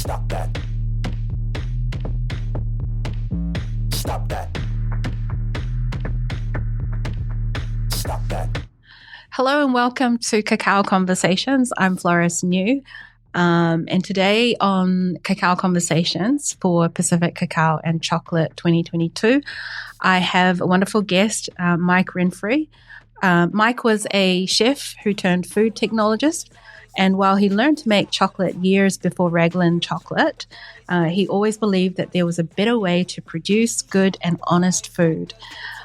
Stop that. Stop that. Stop that. Hello and welcome to Cacao Conversations. I'm Floris New. And today on Cacao Conversations for Pacific Cacao and Chocolate 2022, I have a wonderful guest, Mike Renfrey. Mike was a chef who turned food technologist. And while he learned to make chocolate years before Raglan chocolate, he always believed that there was a better way to produce good and honest food.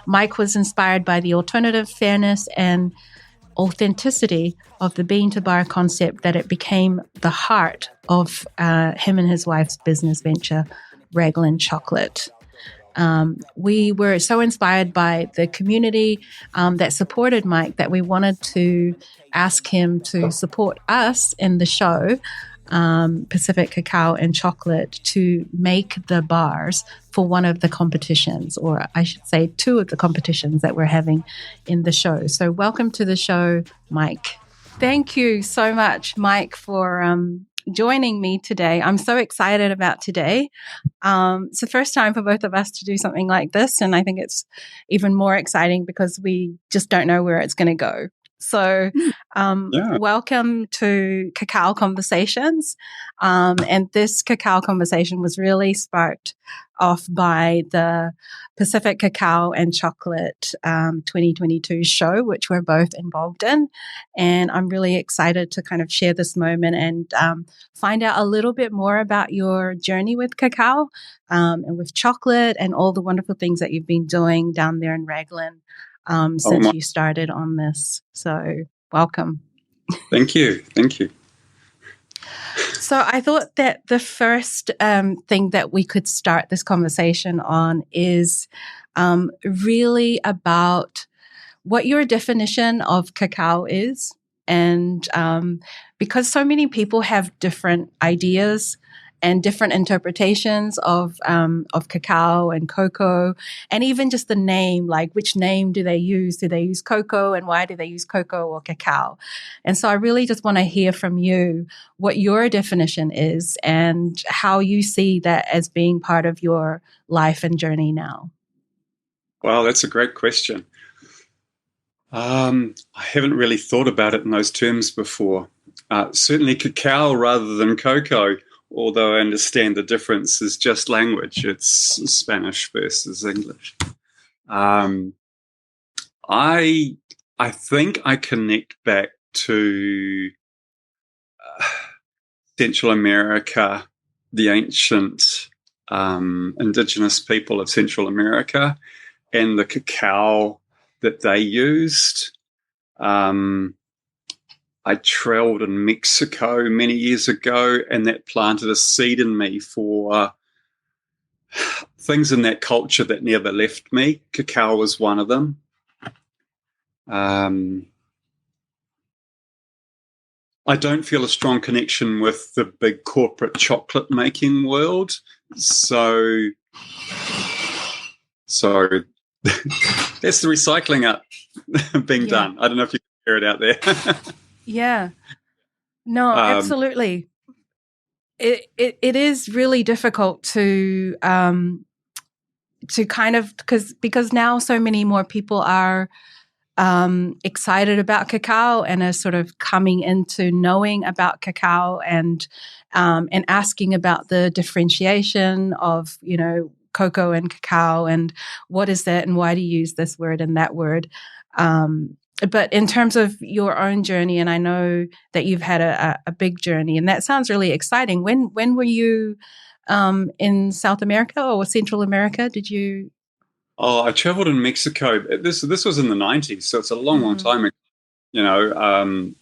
Mike was inspired by the alternative, fairness, and authenticity of the bean to bar concept that it became the heart of him and his wife's business venture, Raglan Chocolate. We were so inspired by the community that supported Mike that we wanted to ask him to support us in the show, Pacific Cacao and Chocolate, to make the bars for one of the competitions, or I should say two of the competitions that we're having in the show. So welcome to the show, Mike. Thank you so much, Mike, for joining me today. I'm so excited about today. It's the first time for both of us to do something like this, and I think it's even more exciting because we just don't know where it's going to go. So welcome to Cacao Conversations. And this Cacao Conversation was really sparked off by the Pacific Cacao and Chocolate 2022 show, which we're both involved in. And I'm really excited to kind of share this moment and find out a little bit more about your journey with cacao and with chocolate and all the wonderful things that you've been doing down there in Raglan since you started on this. So welcome. Thank you. Thank you. So I thought that the first thing that we could start this conversation on is really about what your definition of cacao is. And because so many people have different ideas and different interpretations of cacao and cocoa, and even just the name, like which name do they use? Do they use cocoa, and why do they use cocoa or cacao? And so I really just want to hear from you what your definition is and how you see that as being part of your life and journey now. Wow, that's a great question. I haven't really thought about it in those terms before. Certainly cacao rather than cocoa, although I understand the difference is just language. It's Spanish versus English. I think I connect back to Central America, the ancient indigenous people of Central America, and the cacao that they used. I traveled in Mexico many years ago, and that planted a seed in me for things in that culture that never left me. Cacao was one of them. I don't feel a strong connection with the big corporate chocolate making world. So that's the recycling up being done. I don't know if you can hear it out there. Yeah. No, absolutely. It is really difficult to kind of because now so many more people are excited about cacao and are sort of coming into knowing about cacao and asking about the differentiation of, you know, cocoa and cacao and what is that and why do you use this word and that word. But in terms of your own journey, and I know that you've had a big journey, and that sounds really exciting. When were you in South America or Central America? Did you? Oh, I traveled in Mexico. This was in the 90s, so it's a long time ago. You know,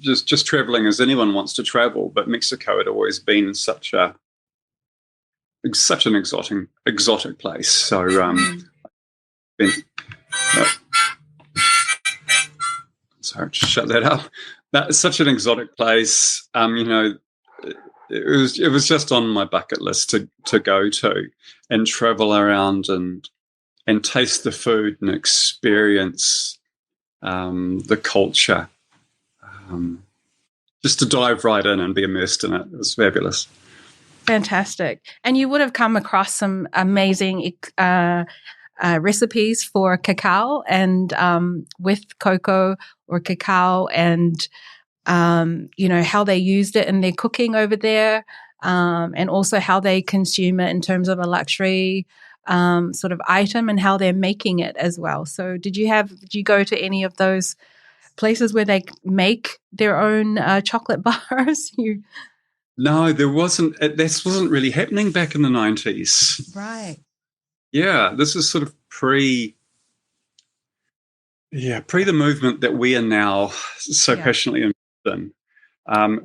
just traveling as anyone wants to travel, but Mexico had always been such an exotic place. So, sorry, just shut that up. That's such an exotic place. You know, it was just on my bucket list to go to and travel around and taste the food and experience the culture. Just to dive right in and be immersed in it. It was fabulous. Fantastic. And you would have come across some amazing recipes for cacao and with cocoa or cacao, and how they used it in their cooking over there, and also how they consume it in terms of a luxury sort of item, and how they're making it as well. So did you go to any of those places where they make their own chocolate bars? No, there wasn't. This wasn't really happening back in the 90s. Right. Yeah, this is sort of pre the movement that we are now so passionately involved in.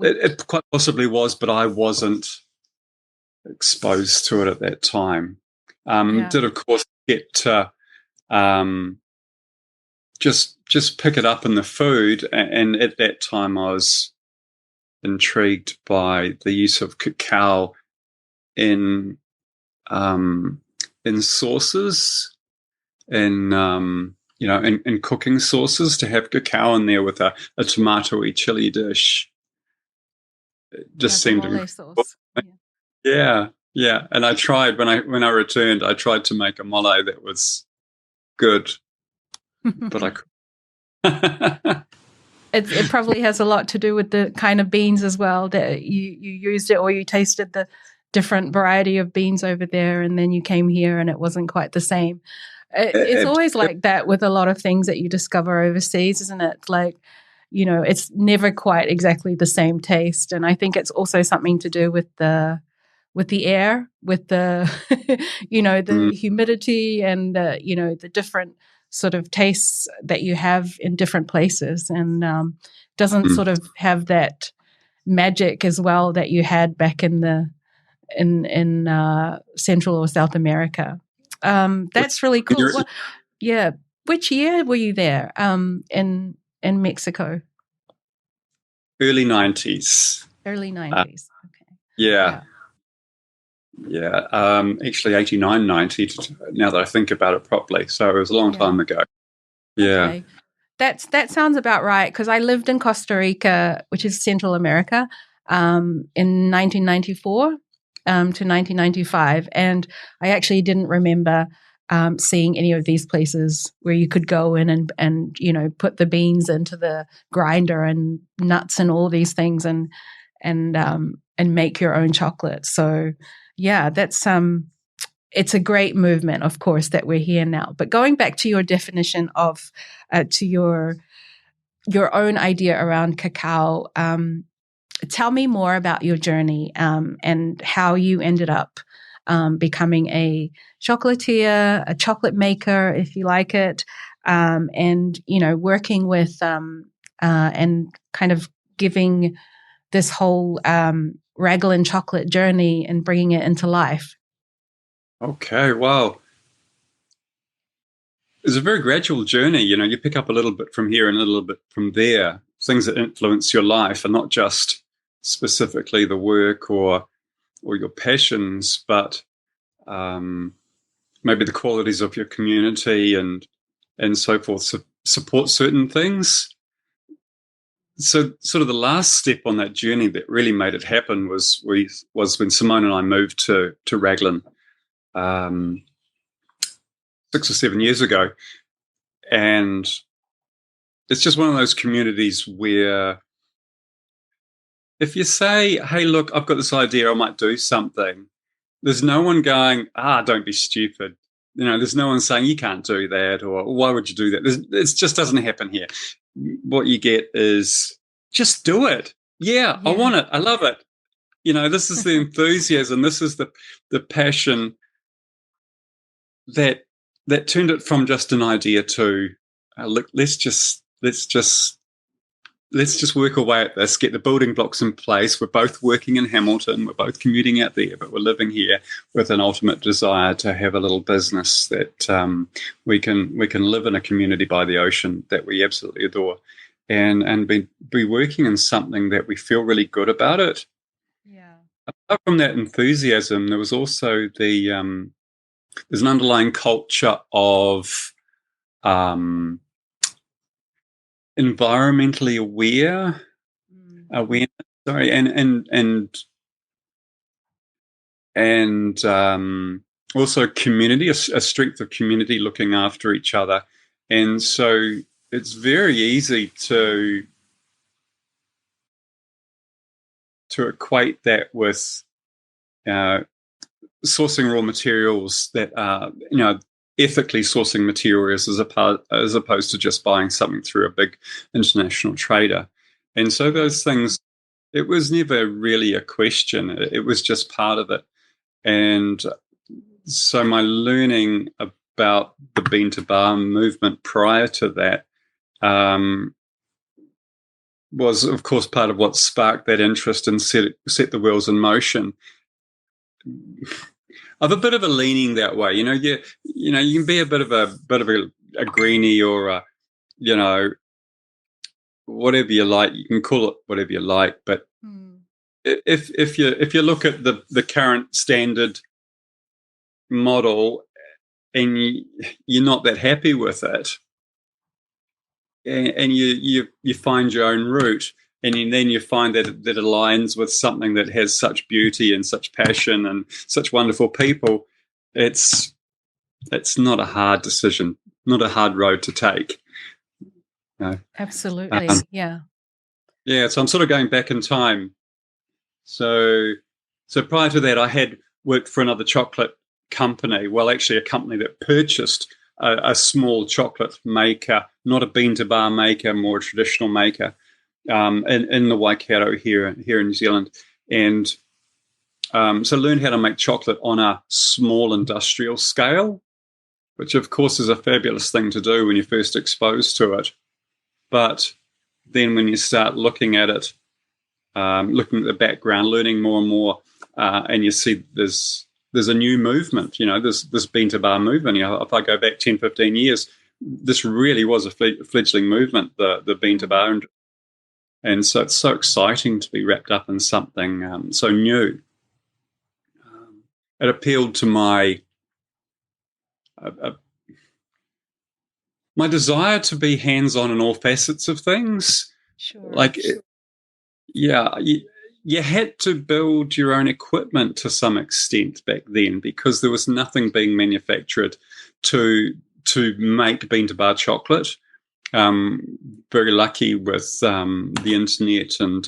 It quite possibly was, but I wasn't exposed to it at that time. Did of course get to just pick it up in the food, and at that time I was intrigued by the use of cacao in sauces, in cooking sauces, to have cacao in there with a tomato-y chili dish. It just seemed sauce. Yeah. And I tried when I returned. I tried to make a mole that was good, but I couldn't. It probably has a lot to do with the kind of beans as well that you used it, or you tasted the different variety of beans over there, and then you came here and it wasn't quite the same. It's always like that with a lot of things that you discover overseas, isn't it? Like, it's never quite exactly the same taste. And I think it's also something to do with the air, with the, the humidity and, the different sort of tastes that you have in different places, and doesn't sort of have that magic as well that you had back in Central or South America. That's really cool. Which year were you there in Mexico? Early 90s. Early 90s. Okay. Yeah. Actually 89, 90, now that I think about it properly. So it was a long time ago. Yeah. Okay. That sounds about right, because I lived in Costa Rica, which is Central America, in 1994 to 1995. And I actually didn't remember seeing any of these places where you could go in and put the beans into the grinder and nuts and all these things and make your own chocolate. So yeah, that's it's a great movement, of course, that we're here now. But going back to your definition of to your own idea around cacao, tell me more about your journey and how you ended up becoming a chocolatier, a chocolate maker, if you like it, and working with and kind of giving this whole Raglan chocolate journey and bringing it into life. Okay, wow. It's a very gradual journey. You pick up a little bit from here and a little bit from there, things that influence your life, and not just specifically the work or your passions, but maybe the qualities of your community and so forth, support certain things. So sort of the last step on that journey that really made it happen was when Simone and I moved to Raglan 6 or 7 years ago. And it's just one of those communities where if you say, hey, look, I've got this idea, I might do something, there's no one going, don't be stupid. There's no one saying you can't do that, or why would you do that? It just doesn't happen here. What you get is just do it. Yeah, I want it. I love it. This is the enthusiasm. This is the passion that turned it from just an idea to look. Let's just work away at this. Get the building blocks in place. We're both working in Hamilton. We're both commuting out there, but we're living here with an ultimate desire to have a little business that we can live in a community by the ocean that we absolutely adore, and be working in something that we feel really good about it. Yeah. Apart from that enthusiasm, there was also there's an underlying culture of environmentally awareness, and and also community, a strength of community, looking after each other. And so it's very easy to equate that with sourcing raw materials that are, ethically sourcing materials as opposed to just buying something through a big international trader. And so those things, it was never really a question. It was just part of it. And so my learning about the bean to bar movement prior to that was, of course, part of what sparked that interest and set the wheels in motion. I've a bit of a leaning that way, you can be a bit of a greenie or whatever you like. You can call it whatever you like, but if you look at the current standard model and you're not that happy with it, and you find your own route, and then you find that it aligns with something that has such beauty and such passion and such wonderful people, it's not a hard decision, not a hard road to take. Absolutely, yeah. So I'm sort of going back in time. So prior to that, I had worked for another chocolate company, well, actually a company that purchased a small chocolate maker, not a bean-to-bar maker, more a traditional maker, in the Waikato here in New Zealand. And so learned how to make chocolate on a small industrial scale, which, of course, is a fabulous thing to do when you're first exposed to it. But then when you start looking at it, looking at the background, learning more and more, and you see there's a new movement, this bean-to-bar movement. If I go back 10, 15 years, this really was a fledgling movement, the bean-to-bar. And so it's so exciting to be wrapped up in something so new. It appealed to my desire to be hands-on in all facets of things. Sure. You had to build your own equipment to some extent back then because there was nothing being manufactured to make bean-to-bar chocolate. Very lucky with the internet and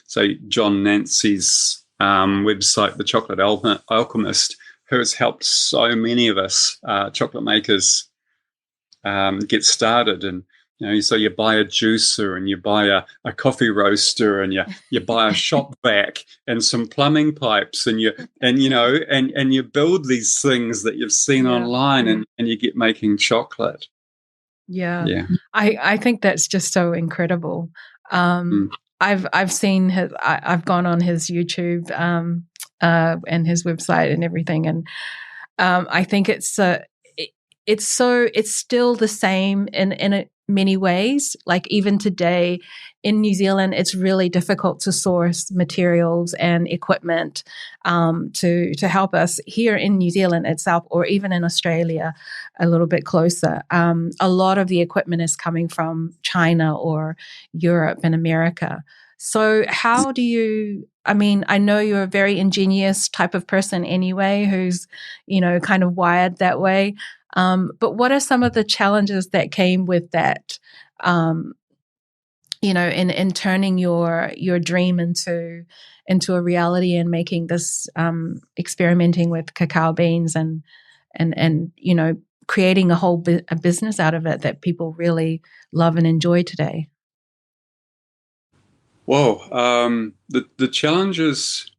so John Nancy's website, The Chocolate Alchemist, who has helped so many of us chocolate makers get started. And so you buy a juicer and you buy a coffee roaster and you buy a shop vac and some plumbing pipes and you build these things that you've seen online and you get making chocolate. Yeah. I think that's just so incredible. I've seen I've gone on his YouTube and his website and everything, and I think it's still the same in many ways. Like even today in New Zealand, it's really difficult to source materials and equipment to help us here in New Zealand itself, or even in Australia a little bit closer. A lot of the equipment is coming from China or Europe and America. So how do you, I know you're a very ingenious type of person anyway, who's, kind of wired that way. But what are some of the challenges that came with that, in turning your dream into a reality and making this, experimenting with cacao beans and creating a whole a business out of it that people really love and enjoy today? Whoa, the challenges,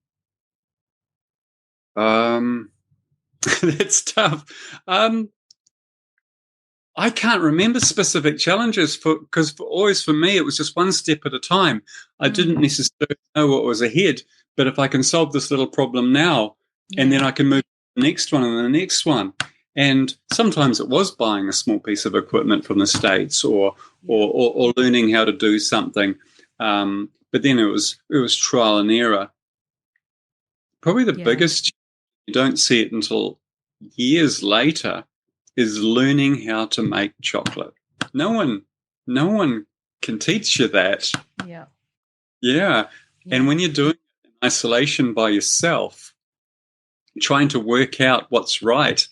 that's tough. I can't remember specific challenges because for me, it was just one step at a time. I didn't necessarily know what was ahead, but if I can solve this little problem now, and then I can move to the next one and the next one. And sometimes it was buying a small piece of equipment from the States or learning how to do something. But then it was trial and error. Probably the biggest, you don't see it until years later, is learning how to make chocolate. No one can teach you that. Yeah. And when you're doing it in isolation by yourself, trying to work out what's right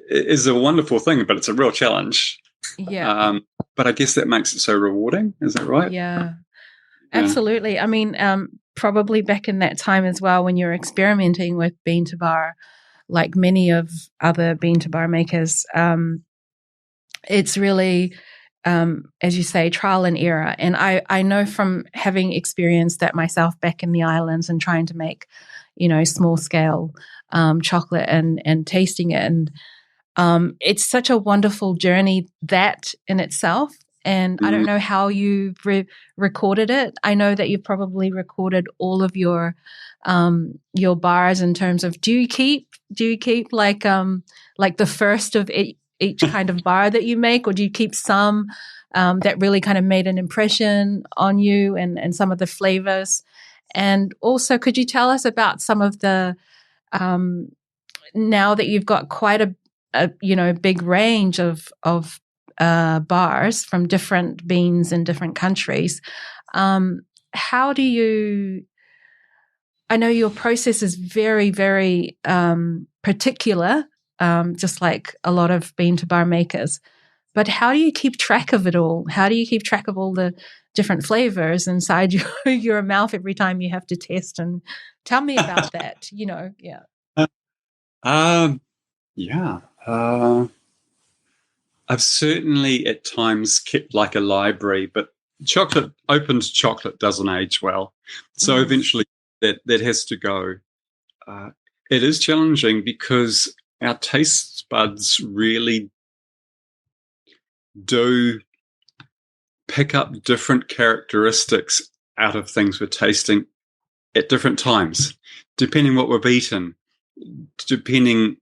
is a wonderful thing, but it's a real challenge. Yeah. But I guess that makes it so rewarding. Is that right? Yeah. Absolutely. I mean, probably back in that time as well, when you're experimenting with bean to bar, like many of other bean to bar makers, it's really, as you say, trial and error. And I know from having experienced that myself back in the islands and trying to make, small scale chocolate and tasting it. And it's such a wonderful journey that in itself. And I don't know how you've recorded it. I know that you've probably recorded all of your bars in terms of, do you keep like the first of each kind of bar that you make, or do you keep some that really kind of made an impression on you and some of the flavors? And also, could you tell us about some of the now that you've got quite a big range of bars from different beans in different countries. How do you? I know your process is very, very particular, just like a lot of bean to bar makers. But how do you keep track of it all? How do you keep track of all the different flavors inside your mouth every time you have to test? And tell me about that. Yeah. Yeah. I've certainly at times kept like a library, but opened chocolate doesn't age well. So eventually that has to go. It is challenging because our taste buds really do pick up different characteristics out of things we're tasting at different times, depending what we've eaten, depending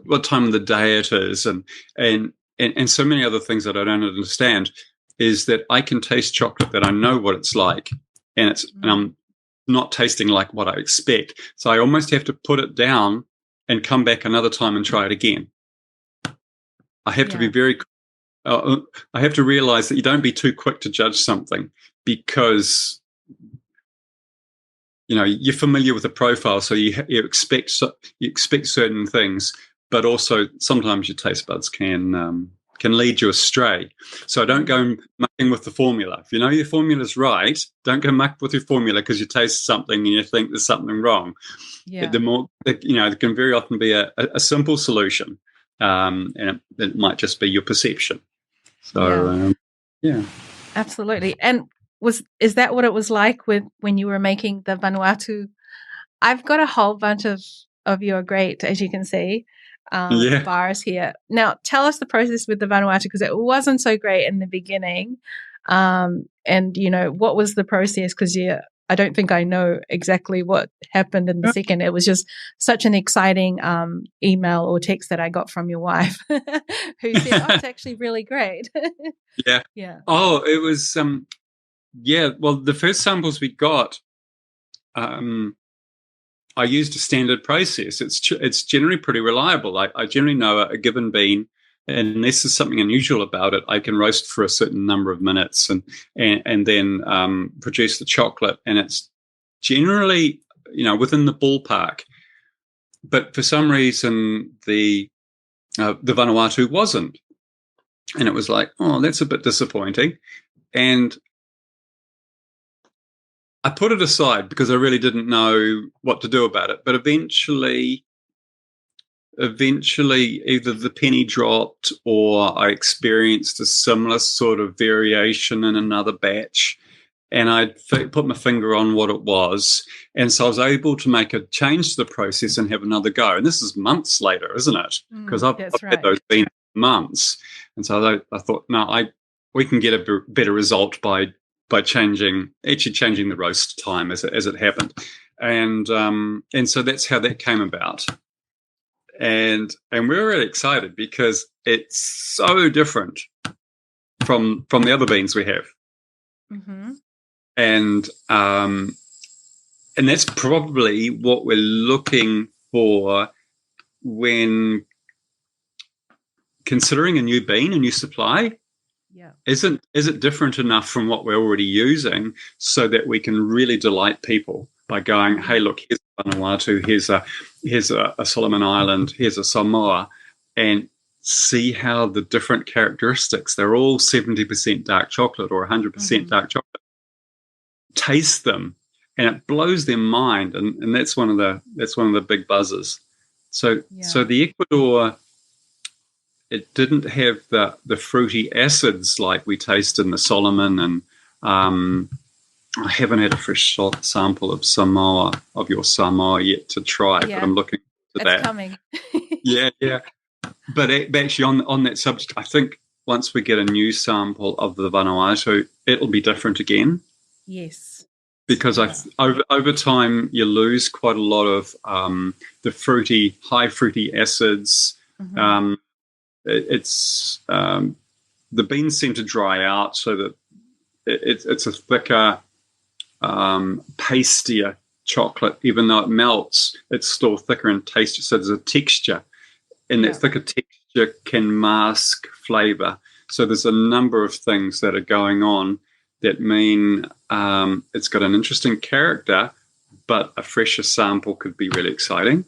what time of the day it is, and so many other things that I don't understand, is that I can taste chocolate that I know what it's like, and I'm not tasting like what I expect. So I almost have to put it down and come back another time and try it again. I have to be very I have to realize that you don't be too quick to judge something, because you're familiar with the profile, so you expect certain things, but also sometimes your taste buds can lead you astray. So don't go mucking with the formula. If you know your formula's right, don't go muck with your formula because you taste something and you think there's something wrong. Yeah. There can very often be a simple solution, and it might just be your perception. So yeah. Absolutely. And is that what it was like when you were making the Vanuatu? I've got a whole bunch of your great, as you can see, bars here. Now, tell us the process with the Vanuatu, because it wasn't so great in the beginning. And, what was the process? Because I don't think I know exactly what happened in the second. It was just such an exciting email or text that I got from your wife who said, it's actually really great. Yeah. Yeah. Oh, it was, well, the first samples we got, I used a standard process. It's generally pretty reliable. I generally know a given bean, and unless there's something unusual about it, I can roast for a certain number of minutes and then produce the chocolate. And it's generally, within the ballpark. But for some reason, the Vanuatu wasn't. And it was like, oh, that's a bit disappointing. And I put it aside because I really didn't know what to do about it. But eventually either the penny dropped or I experienced a similar sort of variation in another batch, and I put my finger on what it was. And so I was able to make a change to the process and have another go. And this is months later, isn't it? Because I've had those beans months. And so I thought, no, we can get a better result by changing the roast time as it happened. And so that's how that came about. And we're really excited because it's so different from the other beans we have. Mm-hmm. And that's probably what we're looking for when considering a new bean, a new supply. Yeah. Is it different enough from what we're already using so that we can really delight people by going, hey, look, here's Vanuatu, here's a Solomon Island, here's a Samoa, and see how the different characteristics, they're all 70% dark chocolate or 100% dark chocolate. Taste them, and it blows their mind, and that's one of the big buzzes. So the Ecuador, it didn't have the fruity acids like we taste in the Solomon, and I haven't had a fresh sample of your Samoa yet to try, but I'm looking to that. It's coming. Yeah. But actually, on that subject, I think once we get a new sample of the Vanuatu, it'll be different again. Yes. Because over time, you lose quite a lot of the high fruity acids. It's the beans seem to dry out, so that it's a thicker, pastier chocolate. Even though it melts, it's still thicker and tastier. So there's a texture, and that thicker texture can mask flavour. So there's a number of things that are going on that mean it's got an interesting character, but a fresher sample could be really exciting.